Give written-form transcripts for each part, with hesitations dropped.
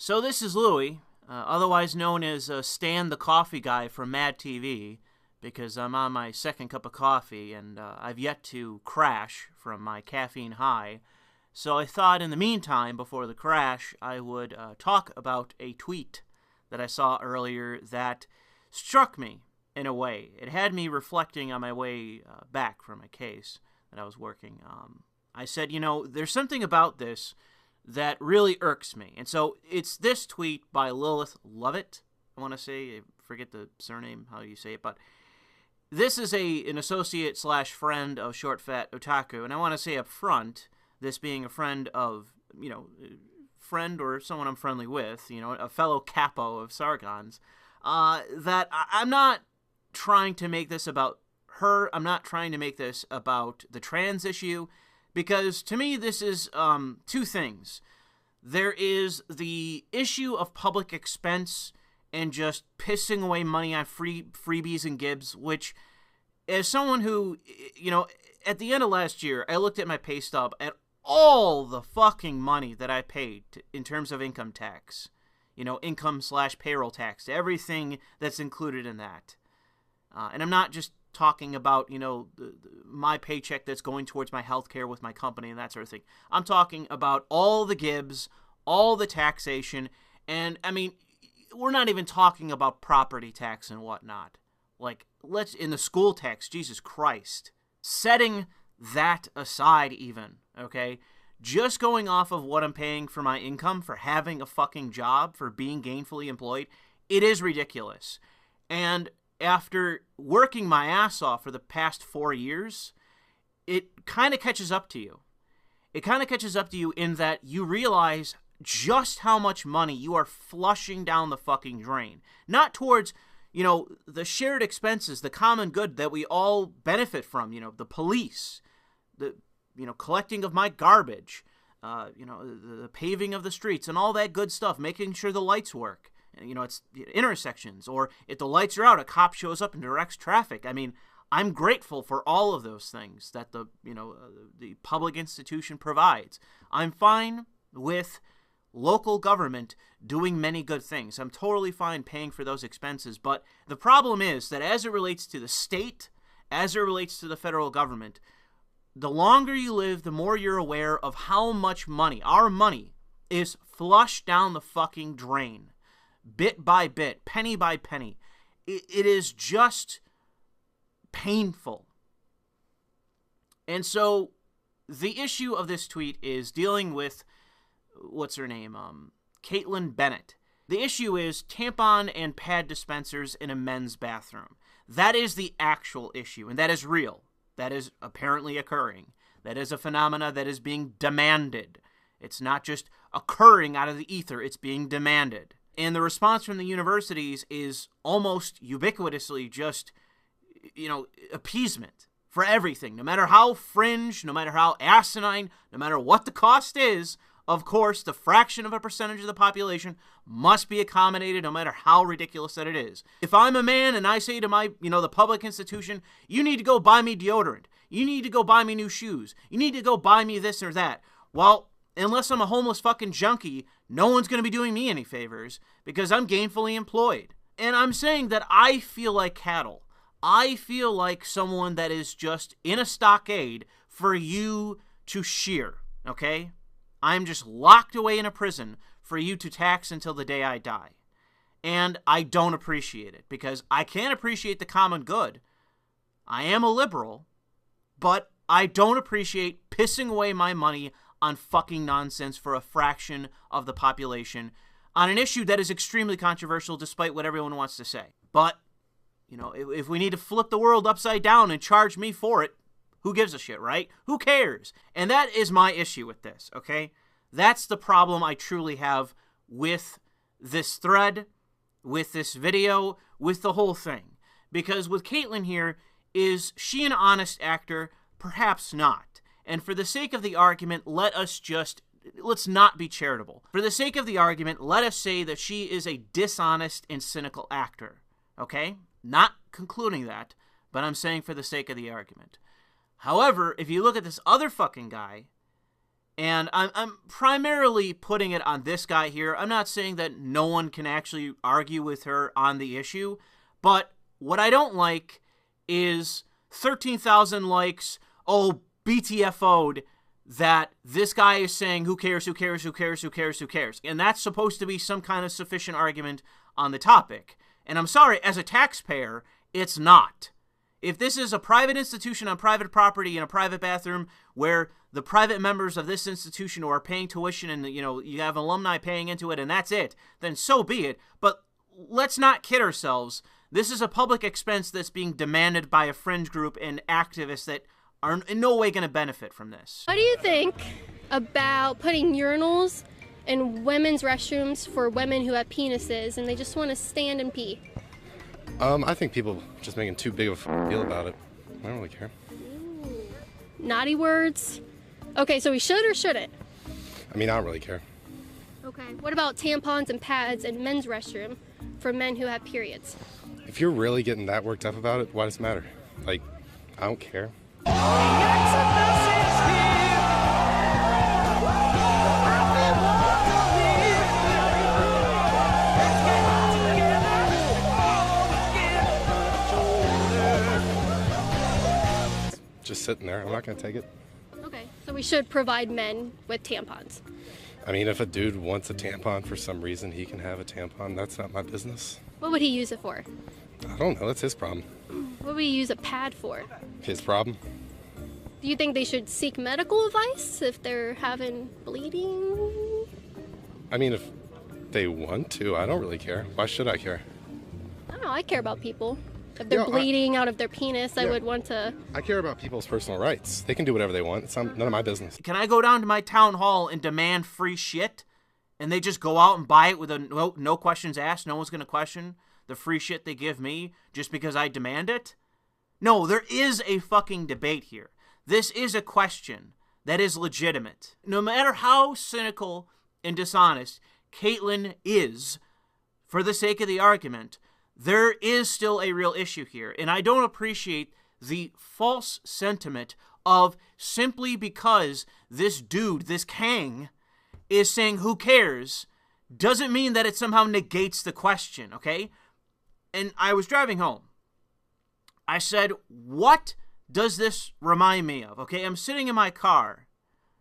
So this is Louis, otherwise known as Stan the Coffee Guy from Mad TV, because I'm on my second cup of coffee and I've yet to crash from my caffeine high. So I thought in the meantime, before the crash, I would talk about a tweet that I saw earlier that struck me in a way. It had me reflecting on my way back from a case that I was working. I said, you know, there's something about this that really irks me. And so it's this tweet by Louis Le Vau, I want to say. I forget the surname, how you say it, but this is an associate slash friend of Short Fat Otaku, and I want to say up front, this being a friend of, you know, friend or someone I'm friendly with, you know, a fellow capo of Sargons, that I'm not trying to make this about her. I'm not trying to make this about the trans issue, because to me this is two things. There is the issue of public expense and just pissing away money on freebies and gibs, which, as someone who, you know, at the end of last year, I looked at my pay stub at all the fucking money that I paid in terms of income tax, you know, income slash payroll tax, everything that's included in that. And I'm not just talking about, you know, my paycheck that's going towards my health care with my company and that sort of thing. I'm talking about all the gibs, all the taxation, and, I mean, we're not even talking about property tax and whatnot. Like, in the school tax, Jesus Christ. Setting that aside even, okay? Just going off of what I'm paying for my income, for having a fucking job, for being gainfully employed, it is ridiculous. And after working my ass off for the past 4 years, it kind of catches up to you. It kind of catches up to you in that you realize just how much money you are flushing down the fucking drain. Not towards, you know, the shared expenses, the common good that we all benefit from, you know, the police, the, you know, collecting of my garbage, you know, the paving of the streets and all that good stuff, making sure the lights work. You know, it's intersections, or if the lights are out, a cop shows up and directs traffic. I mean, I'm grateful for all of those things that the, you know, the public institution provides. I'm fine with local government doing many good things. I'm totally fine paying for those expenses, but the problem is that as it relates to the state, as it relates to the federal government, the longer you live, the more you're aware of how much money, our money, is flushed down the fucking drain. Bit by bit, penny by penny. It is just painful. And so the issue of this tweet is dealing with, what's her name, Caitlin Bennett. The issue is tampon and pad dispensers in a men's bathroom. That is the actual issue, and that is real. That is apparently occurring. That is a phenomena that is being demanded. It's not just occurring out of the ether, it's being demanded. And the response from the universities is almost ubiquitously just, you know, appeasement for everything. No matter how fringe, no matter how asinine, no matter what the cost is, of course, the fraction of a percentage of the population must be accommodated no matter how ridiculous that it is. If I'm a man and I say to my, you know, the public institution, you need to go buy me deodorant, you need to go buy me new shoes, you need to go buy me this or that, well, unless I'm a homeless fucking junkie, no one's going to be doing me any favors because I'm gainfully employed. And I'm saying that I feel like cattle. I feel like someone that is just in a stockade for you to shear, okay? I'm just locked away in a prison for you to tax until the day I die. And I don't appreciate it because I can't appreciate the common good. I am a liberal, but I don't appreciate pissing away my money on fucking nonsense for a fraction of the population on an issue that is extremely controversial despite what everyone wants to say. But, you know, if we need to flip the world upside down and charge me for it, who gives a shit, right? Who cares? And that is my issue with this, okay? That's the problem I truly have with this thread, with this video, with the whole thing. Because with Caitlin here, is she an honest actor? Perhaps not. And for the sake of the argument, let's not be charitable. For the sake of the argument, let us say that she is a dishonest and cynical actor, okay? Not concluding that, but I'm saying for the sake of the argument. However, if you look at this other fucking guy, And I'm primarily putting it on this guy here. I'm not saying that no one can actually argue with her on the issue, but what I don't like is 13,000 likes, oh, BTFO'd, that this guy is saying, who cares, who cares, who cares, who cares, who cares. And that's supposed to be some kind of sufficient argument on the topic. And I'm sorry, as a taxpayer, it's not. If this is a private institution on private property in a private bathroom where the private members of this institution are paying tuition and, you know, you have alumni paying into it and that's it, then so be it. But let's not kid ourselves. This is a public expense that's being demanded by a fringe group and activists that are in no way going to benefit from this. What do you think about putting urinals in women's restrooms for women who have penises and they just want to stand and pee? I think people just making too big of a deal about it. I don't really care. Ooh. Naughty words. Okay, so we should or shouldn't? I mean, I don't really care. Okay, what about tampons and pads in men's restroom for men who have periods? If you're really getting that worked up about it, why does it matter? Like, I don't care. Just sitting there. I'm not going to take it. Okay, so we should provide men with tampons. I mean, if a dude wants a tampon for some reason, he can have a tampon. That's not my business. What would he use it for? I don't know. That's his problem. What would he use a pad for? His problem. Do you think they should seek medical advice if they're having bleeding? I mean, if they want to, I don't really care. Why should I care? I don't know. I care about people. If they're bleeding out of their penis, I would want to... I care about people's personal rights. They can do whatever they want. It's none of my business. Can I go down to my town hall and demand free shit? And they just go out and buy it with a no questions asked? No one's going to question the free shit they give me just because I demand it? No, there is a fucking debate here. This is a question that is legitimate. No matter how cynical and dishonest Caitlyn is, for the sake of the argument, there is still a real issue here. And I don't appreciate the false sentiment of simply because this dude, this Kang, is saying who cares, doesn't mean that it somehow negates the question, okay? And I was driving home. I said, what does this remind me of? Okay, I'm sitting in my car,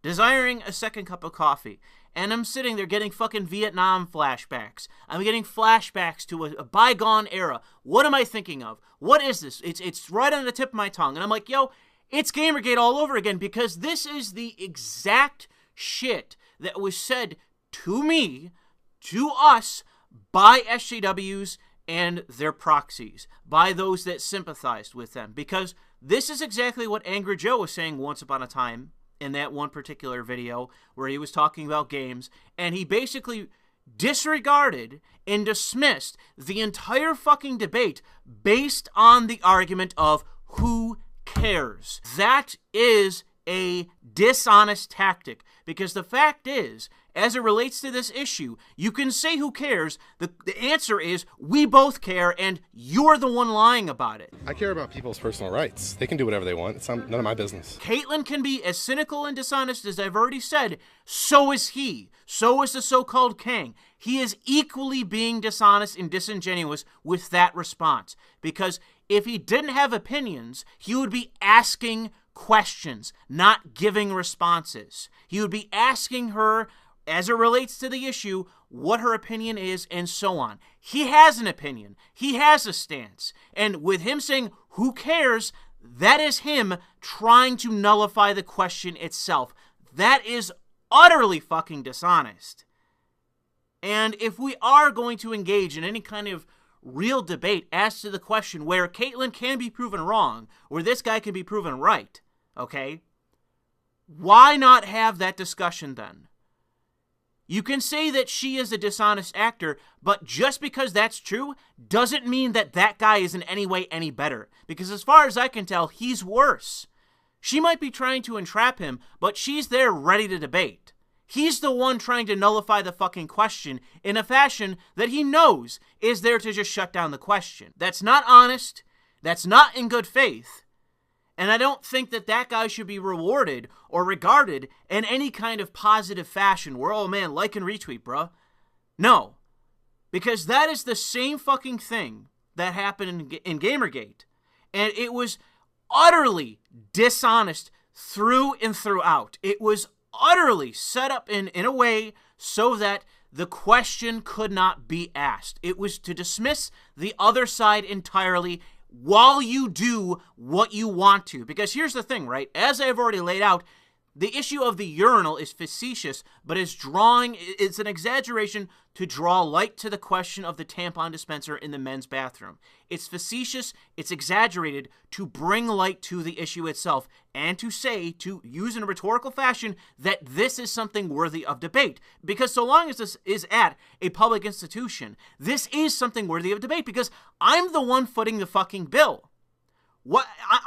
desiring a second cup of coffee, and I'm sitting there getting fucking Vietnam flashbacks. I'm getting flashbacks to a bygone era. What am I thinking of? What is this? It's right on the tip of my tongue. And I'm like, yo, it's Gamergate all over again, because this is the exact shit that was said to me, to us, by SJWs and their proxies, by those that sympathized with them. Because this is exactly what Angry Joe was saying once upon a time in that one particular video where he was talking about games, and he basically disregarded and dismissed the entire fucking debate based on the argument of who cares. That is a dishonest tactic, because the fact is, as it relates to this issue, you can say who cares. The answer is we both care, and you're the one lying about it. I care about people's personal rights. They can do whatever they want. It's none of my business. Caitlyn can be as cynical and dishonest as I've already said. So is he. So is the so-called Kang. He is equally being dishonest and disingenuous with that response. Because if he didn't have opinions, he would be asking questions, not giving responses. He would be asking her, as it relates to the issue, what her opinion is, and so on. He has an opinion. He has a stance. And with him saying, who cares, that is him trying to nullify the question itself. That is utterly fucking dishonest. And if we are going to engage in any kind of real debate as to the question where Caitlyn can be proven wrong, where this guy can be proven right, okay, why not have that discussion then? You can say that she is a dishonest actor, but just because that's true doesn't mean that that guy is in any way any better. Because as far as I can tell, he's worse. She might be trying to entrap him, but she's there ready to debate. He's the one trying to nullify the fucking question in a fashion that he knows is there to just shut down the question. That's not honest. That's not in good faith. And I don't think that that guy should be rewarded or regarded in any kind of positive fashion where, oh man, like and retweet, bruh. No. Because that is the same fucking thing that happened in Gamergate. And it was utterly dishonest through and throughout. It was utterly set up in a way so that the question could not be asked. It was to dismiss the other side entirely while you do what you want to. Because here's the thing, right? As I've already laid out, the issue of the urinal is facetious, but it's an exaggeration to draw light to the question of the tampon dispenser in the men's bathroom. It's facetious, it's exaggerated to bring light to the issue itself, and to say, to use in a rhetorical fashion, that this is something worthy of debate. Because so long as this is at a public institution, this is something worthy of debate, because I'm the one footing the fucking bill.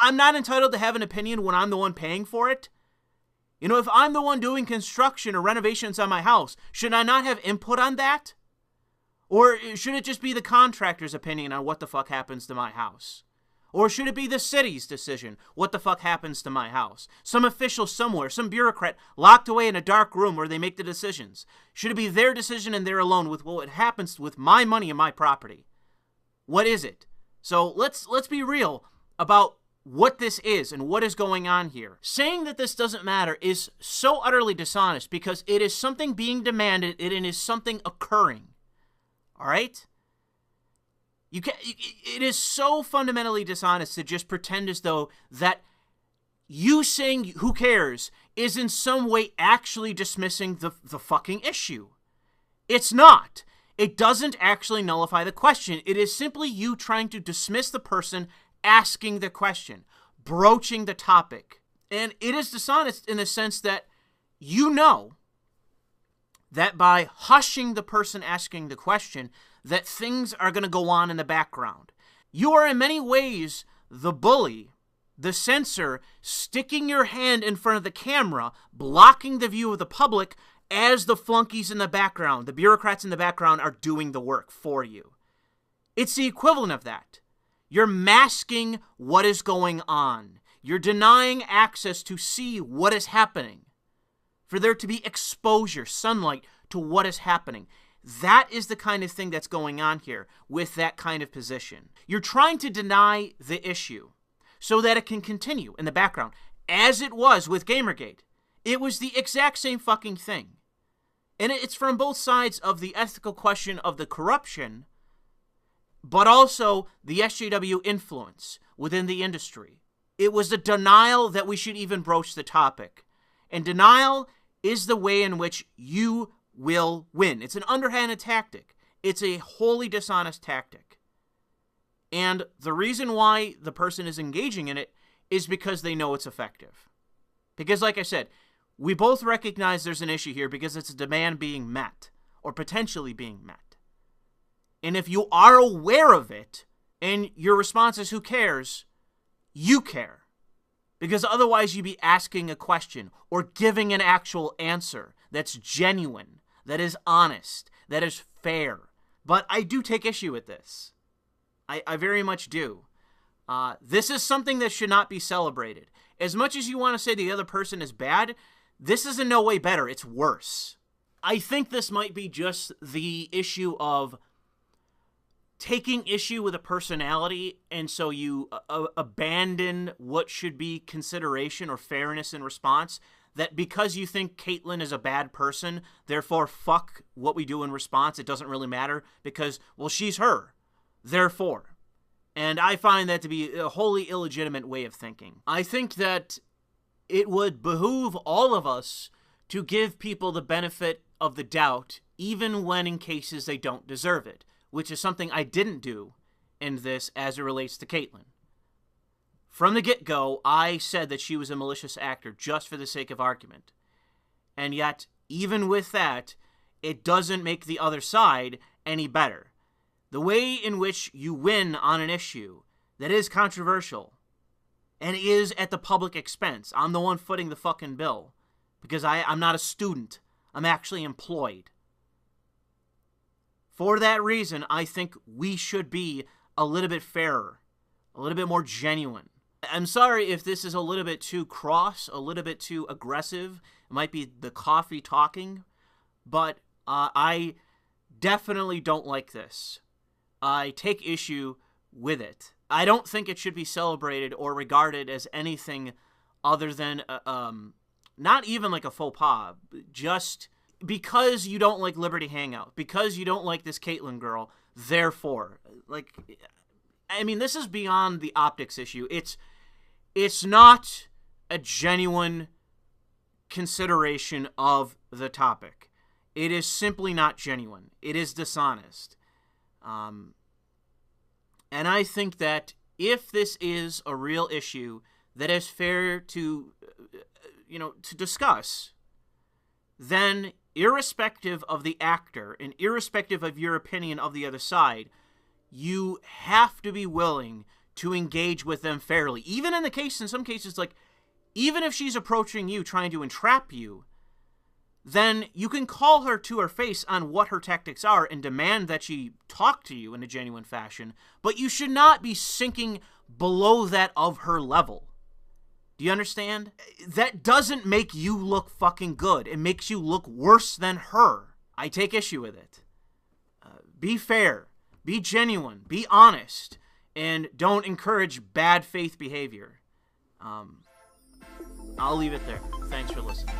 I'm not entitled to have an opinion when I'm the one paying for it. You know, if I'm the one doing construction or renovations on my house, should I not have input on that? Or should it just be the contractor's opinion on what the fuck happens to my house? Or should it be the city's decision, what the fuck happens to my house? Some official somewhere, some bureaucrat locked away in a dark room where they make the decisions. Should it be their decision and they're alone with what happens with my money and my property? What is it? So let's be real about what this is and what is going on here. Saying that this doesn't matter is so utterly dishonest because it is something being demanded and it is something occurring. All right? It is so fundamentally dishonest to just pretend as though that you saying who cares is in some way actually dismissing the fucking issue. It's not. It doesn't actually nullify the question. It is simply you trying to dismiss the person asking the question, broaching the topic. And it is dishonest in the sense that you know that by hushing the person asking the question, that things are going to go on in the background. You are in many ways the bully, the censor, sticking your hand in front of the camera, blocking the view of the public as the flunkies in the background, the bureaucrats in the background are doing the work for you. It's the equivalent of that. You're masking what is going on. You're denying access to see what is happening. For there to be exposure, sunlight to what is happening. That is the kind of thing that's going on here with that kind of position. You're trying to deny the issue so that it can continue in the background. As it was with Gamergate. It was the exact same fucking thing. And it's from both sides of the ethical question of the corruption, but also the SJW influence within the industry. It was a denial that we should even broach the topic. And denial is the way in which you will win. It's an underhanded tactic. It's a wholly dishonest tactic. And the reason why the person is engaging in it is because they know it's effective. Because like I said, we both recognize there's an issue here because it's a demand being met, or potentially being met. And if you are aware of it, and your response is who cares, you care. Because otherwise you'd be asking a question, or giving an actual answer that's genuine, that is honest, that is fair. But I do take issue with this. I very much do. This is something that should not be celebrated. As much as you want to say the other person is bad, this is in no way better. It's worse. I think this might be just the issue of taking issue with a personality, and so you abandon what should be consideration or fairness in response, that because you think Caitlyn is a bad person, therefore fuck what we do in response, it doesn't really matter, because, well, she's her, therefore. And I find that to be a wholly illegitimate way of thinking. I think that it would behoove all of us to give people the benefit of the doubt, even when in cases they don't deserve it, which is something I didn't do in this as it relates to Caitlyn. From the get-go, I said that she was a malicious actor just for the sake of argument. And yet, even with that, it doesn't make the other side any better. The way in which you win on an issue that is controversial and is at the public expense. I'm the one footing the fucking bill because I'm not a student. I'm actually employed. For that reason, I think we should be a little bit fairer, a little bit more genuine, I'm sorry if this is a little bit too cross, a little bit too aggressive. It might be the coffee talking, but I definitely don't like this. I take issue with it. I don't think it should be celebrated or regarded as anything other than, not even like a faux pas, just because you don't like Liberty Hangout, because you don't like this Caitlyn girl, therefore, like, I mean, this is beyond the optics issue. It's not a genuine consideration of the topic. It is simply not genuine. It is dishonest. And I think that if this is a real issue that is fair to, to discuss, then irrespective of the actor and irrespective of your opinion of the other side, you have to be willing to engage with them fairly. Even in some cases, like, even if she's approaching you trying to entrap you, then you can call her to her face on what her tactics are and demand that she talk to you in a genuine fashion, but you should not be sinking below that of her level. Do you understand? That doesn't make you look fucking good. It makes you look worse than her. I take issue with it. Be fair. Be genuine. Be honest. And don't encourage bad faith behavior. I'll leave it there. Thanks for listening.